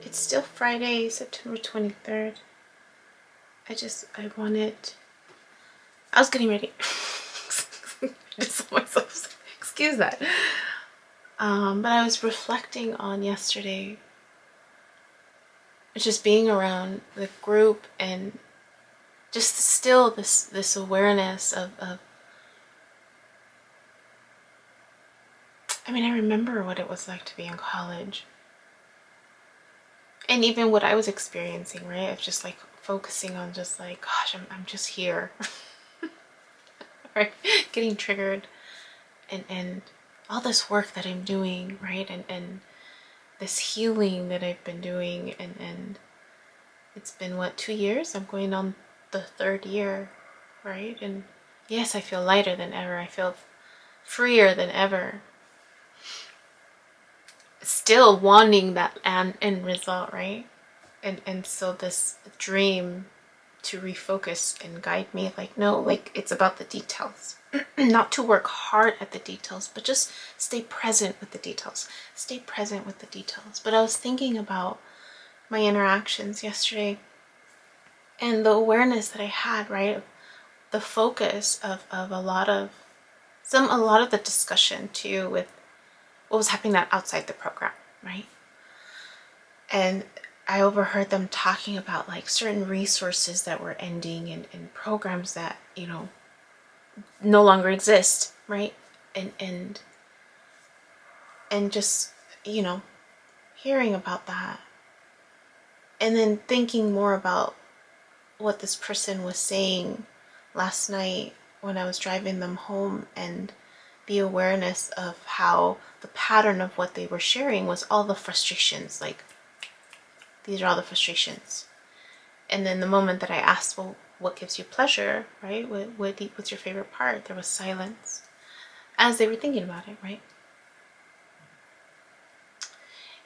It's still Friday, September 23rd. I was getting ready. Just myself. Excuse that. But I was reflecting on yesterday, just being around the group and just still this awareness of I mean, I remember what it was like to be in college. And even what I was experiencing, right? Of just like focusing on just like, gosh, I'm just here. Right? Getting triggered and all this work that I'm doing, right? And this healing that I've been doing and it's been what, 2 years? I'm going on the 3rd year, right? And yes, I feel lighter than ever. I feel freer than ever. Still wanting that end result, right? And so this dream to refocus and guide me, like, no, like, it's about the details. Not to work hard at the details, but just stay present with the details. Stay present with the details. But I was thinking about my interactions yesterday and the awareness that I had, right? The focus of a lot of the discussion too with what was happening outside the program, right? And I overheard them talking about like certain resources that were ending and programs that, you know, no longer exist, right? And just, you know, hearing about that and then thinking more about what this person was saying last night when I was driving them home, and the awareness of how the pattern of what they were sharing was all the frustrations, like, these are all the frustrations. And then the moment that I asked, well, what gives you pleasure, right? What's your favorite part? There was silence as they were thinking about it, right?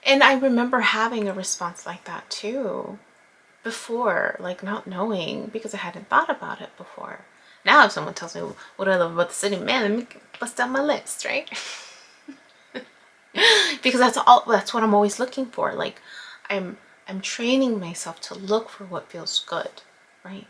And I remember having a response like that too before, like not knowing, because I hadn't thought about it before. Now if someone tells me what I love about the city, man, let me bust down my list, right? Because that's what I'm always looking for. Like I'm training myself to look for what feels good, right?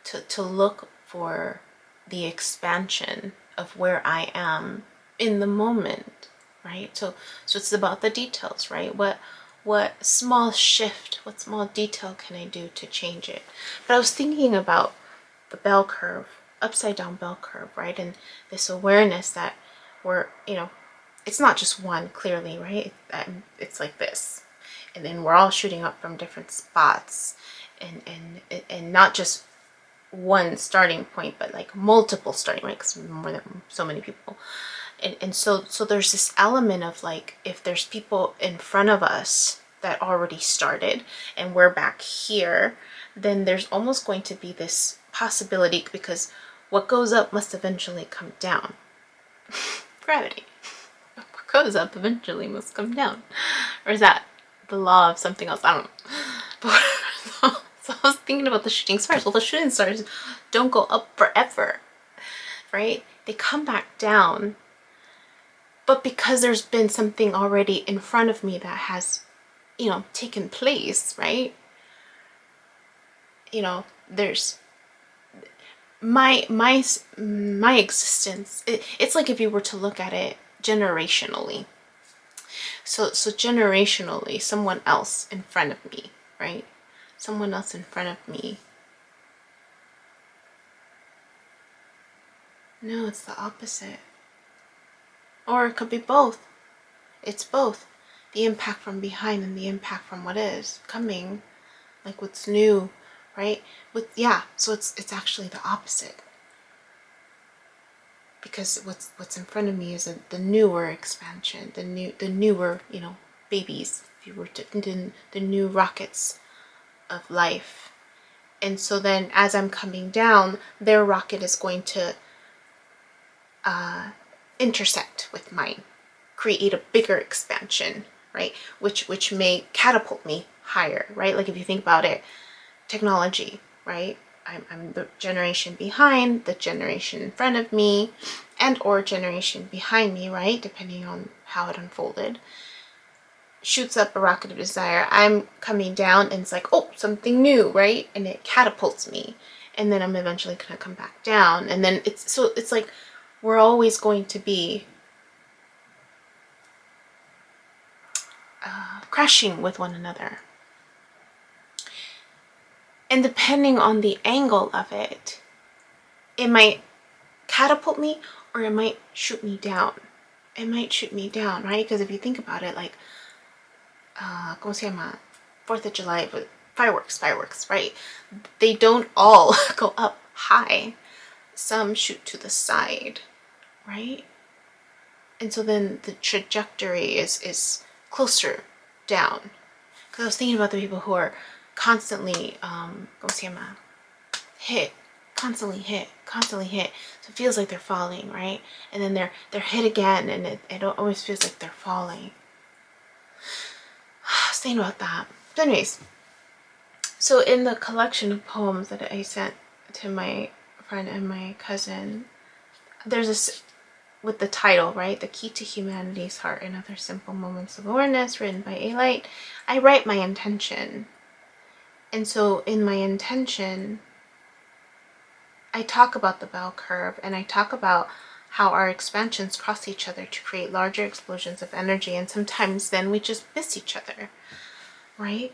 To look for the expansion of where I am in the moment, right? So it's about the details, right? What small shift, what small detail can I do to change it? But I was thinking about the bell curve, upside down bell curve, right? And this awareness that we're, you know, it's not just one, clearly, right? It's like this. And then we're all shooting up from different spots, and not just one starting point, but like multiple starting points, because more than so many people. And so there's this element of like, if there's people in front of us that already started and we're back here, then there's almost going to be this possibility, because what goes up must eventually come down. Gravity. What goes up eventually must come down. Or is that the law of something else? I don't know. So I was thinking about the shooting stars. Well, the shooting stars don't go up forever, right? They come back down. But because there's been something already in front of me that has, you know, taken place, right? You know, there's my existence. It's like if you were to look at it generationally. So generationally, someone else in front of me, right? Someone else in front of me. No, it's the opposite. Or it could be both. It's both. The impact from behind and the impact from what is coming, like what's new, right? So it's actually the opposite. Because what's in front of me is the newer expansion, the newer, you know, babies, if you were to, the new rockets of life. And so then as I'm coming down, their rocket is going to intersect with mine, create a bigger expansion, right? Which may catapult me higher, right? Like if you think about it, technology, right? I'm the generation behind, the generation in front of me, and or generation behind me, right? Depending on how it unfolded. shoots up a rocket of desire. I'm coming down and it's like, oh, something new, right? And it catapults me. And then I'm eventually going to come back down. And then it's like we're always going to be crashing with one another. And depending on the angle of it, it might catapult me or it might shoot me down. It might shoot me down, right? Because if you think about it, like, ¿cómo se llama? 4th of July, but fireworks, right? They don't all go up high. Some shoot to the side, right? And so then the trajectory is closer down. Because I was thinking about the people who are constantly, ¿cómo se llama? Constantly hit. So it feels like they're falling, right? And then they're hit again, and it always feels like they're falling. I was thinking about that. But anyways, so in the collection of poems that I sent to my friend and my cousin, there's this with the title, right? The Key to Humanity's Heart and Other Simple Moments of Awareness, written by A Light. I write my intention. And so in my intention, I talk about the bell curve, and I talk about how our expansions cross each other to create larger explosions of energy, and sometimes then we just miss each other, right?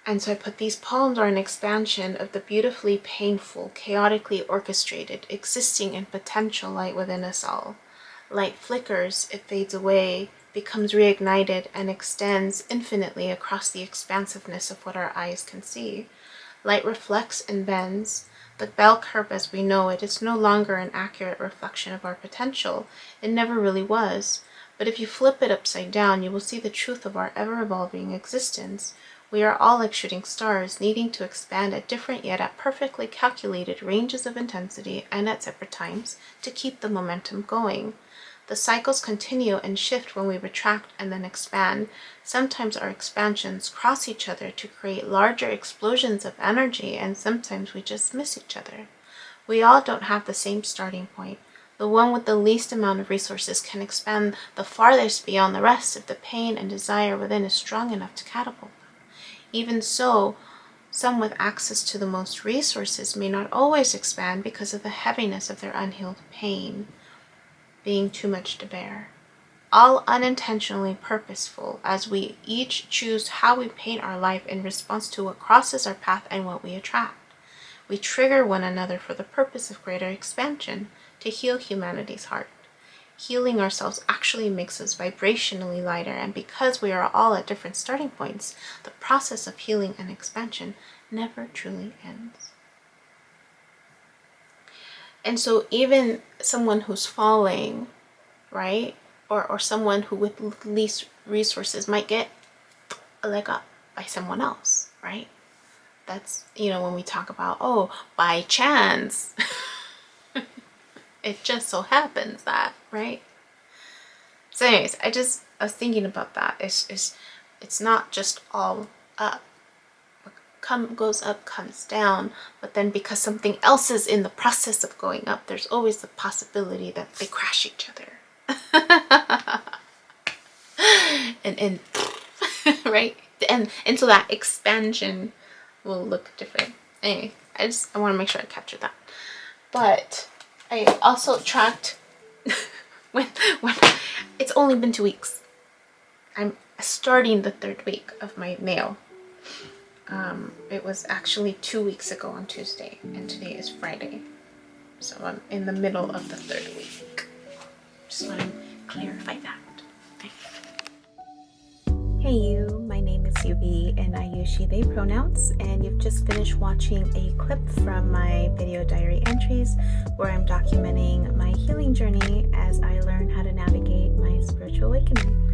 And so I put these poems are an expansion of the beautifully painful, chaotically orchestrated, existing and potential light within us all. Light flickers, it fades away, becomes reignited, and extends infinitely across the expansiveness of what our eyes can see. Light reflects and bends. The bell curve as we know it is no longer an accurate reflection of our potential. It never really was. But if you flip it upside down, you will see the truth of our ever-evolving existence. We are all like shooting stars, needing to expand at different yet at perfectly calculated ranges of intensity and at separate times to keep the momentum going. The cycles continue and shift when we retract and then expand. Sometimes our expansions cross each other to create larger explosions of energy, and sometimes we just miss each other. We all don't have the same starting point. The one with the least amount of resources can expand the farthest beyond the rest if the pain and desire within is strong enough to catapult them. Even so, some with access to the most resources may not always expand because of the heaviness of their unhealed pain being too much to bear. All unintentionally purposeful, as we each choose how we paint our life in response to what crosses our path and what we attract. We trigger one another for the purpose of greater expansion, to heal humanity's heart. Healing ourselves actually makes us vibrationally lighter, and because we are all at different starting points, the process of healing and expansion never truly ends. And so even someone who's falling, right, or someone who with least resources might get a leg up by someone else, right? That's, when we talk about, oh, by chance, it just so happens that, right? So anyways, I was thinking about that. It's not just all up. Goes up, comes down, but then because something else is in the process of going up, there's always the possibility that they crash each other. and right? And so that expansion will look different. Anyway, I want to make sure I captured that. But I also tracked when it's only been 2 weeks. I'm starting the 3rd week of my nail. It was actually 2 weeks ago on Tuesday, and today is Friday. So I'm in the middle of the 3rd week. Just want to clarify that. Hey you, my name is Yubi and I use she, they pronouns, and you've just finished watching a clip from my video diary entries where I'm documenting my healing journey as I learn how to navigate my spiritual awakening.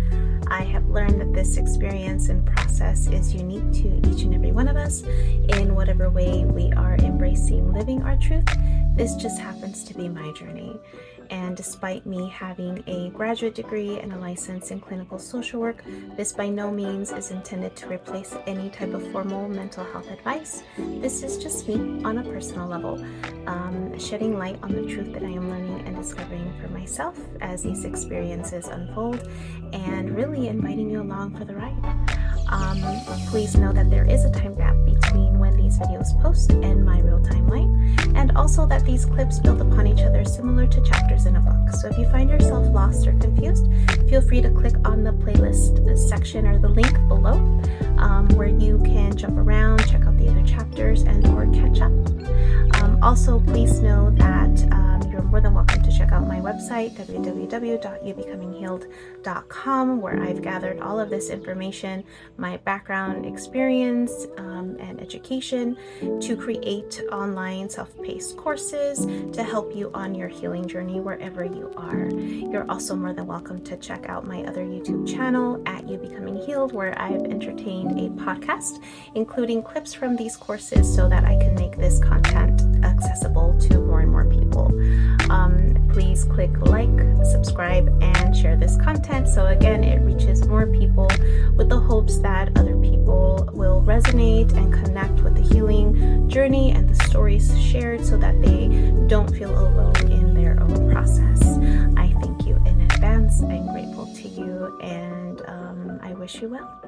I have learned that this experience and process is unique to each and every one of us in whatever way we are embracing living our truth. This just happens happens to be my journey. And despite me having a graduate degree and a license in clinical social work, this by no means is intended to replace any type of formal mental health advice. This is just me on a personal level, shedding light on the truth that I am learning and discovering for myself as these experiences unfold, and really inviting you along for the ride. Please know that there is a time gap between when these videos post and my real timeline, and also that these clips build upon each other similar to chapters in a book. So if you find yourself lost or confused, feel free to click on the playlist section or the link below, where you can jump around, check out the other chapters, and or catch up. Also, please know that you're more than welcome to check out my website, www.youbecominghealed.com, where I've gathered all of this information, my background experience, and education to create online self-paced courses to help you on your healing journey wherever you are. You're also more than welcome to check out my other YouTube channel at You Becoming Healed, where I've entertained a podcast, including clips from these courses so that I can make this content accessible to more and more people. Please click like, subscribe, and share this content so again it reaches more people, with the hopes that other people will resonate and connect with the healing journey and the stories shared so that they don't feel alone in their own process. I thank you in advance. I'm grateful to you, and I wish you well.